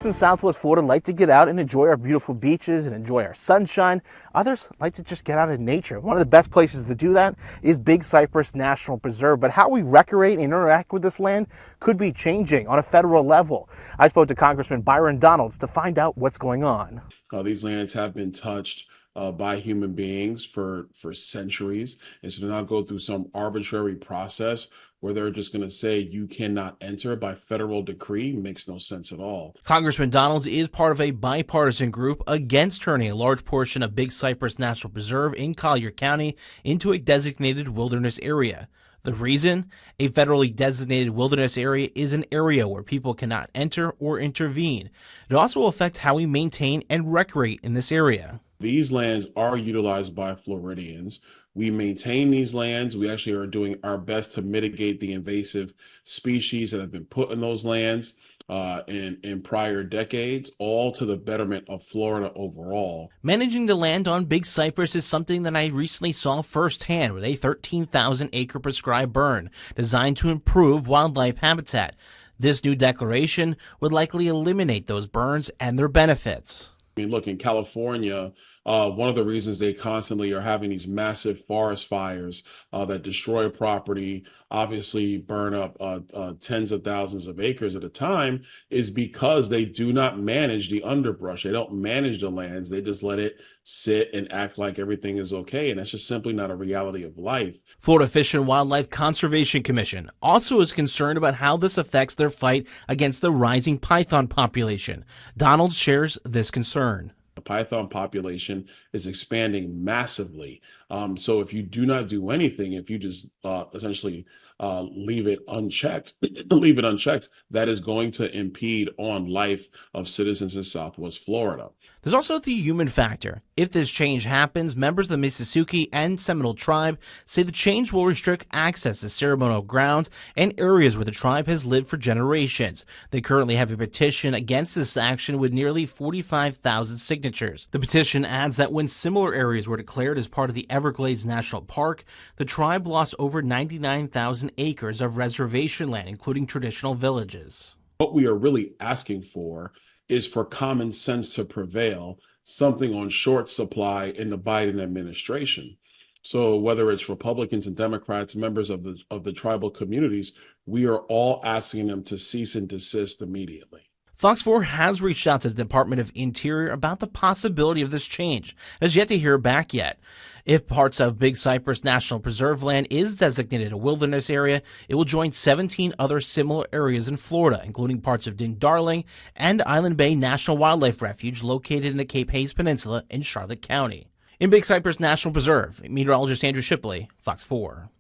in Southwest Florida like to get out and enjoy our beautiful beaches and enjoy our sunshine. Others like to just get out in nature. One of the best places to do that is Big Cypress National Preserve. But how we recreate and interact with this land could be changing on a federal level. I spoke to Congressman Bryon Donalds to find out what's going on. These lands have been touched by human beings for centuries. And so to now go through some arbitrary process where they're just going to say you cannot enter by federal decree makes no sense at all. Congressman Donalds is part of a bipartisan group against turning a large portion of Big Cypress National Preserve in Collier County into a designated wilderness area. The reason? A federally designated wilderness area is an area where people cannot enter or intervene. It also will affect how we maintain and recreate in this area. These lands are utilized by Floridians. We maintain these lands. We actually are doing our best to mitigate the invasive species that have been put in those lands in prior decades, all to the betterment of Florida overall. Managing the land on Big Cypress is something that I recently saw firsthand with a 13,000-acre prescribed burn designed to improve wildlife habitat. This new declaration would likely eliminate those burns and their benefits. I mean, look, in California, one of the reasons they constantly are having these massive forest fires that destroy property, obviously burn up tens of thousands of acres at a time, is because they do not manage the underbrush. They don't manage the lands. They just let it sit and act like everything is okay. And that's just simply not a reality of life. Florida Fish and Wildlife Conservation Commission also is concerned about how this affects their fight against the rising python population. Donald shares this concern. The python population is expanding massively. So if you do not do anything, if you just essentially leave it unchecked, that is going to impede on life of citizens in Southwest Florida. There's also the human factor. If this change happens, members of the Mississippi and Seminole tribe say the change will restrict access to ceremonial grounds and areas where the tribe has lived for generations. They currently have a petition against this action with nearly 45,000 signatures. The petition adds that when similar areas were declared as part of the Everglades National Park, the tribe lost over 99,000 acres of reservation land, including traditional villages. What we are really asking for is for common sense to prevail, something on short supply in the Biden administration. So whether it's Republicans and Democrats, members of the tribal communities, we are all asking them to cease and desist immediately. Fox 4 has reached out to the Department of Interior about the possibility of this change. It has yet to hear back yet. If parts of Big Cypress National Preserve land is designated a wilderness area, it will join 17 other similar areas in Florida, including parts of Darling and Island Bay National Wildlife Refuge located in the Cape Hayes Peninsula in Charlotte County. In Big Cypress National Preserve, meteorologist Andrew Shipley, Fox 4.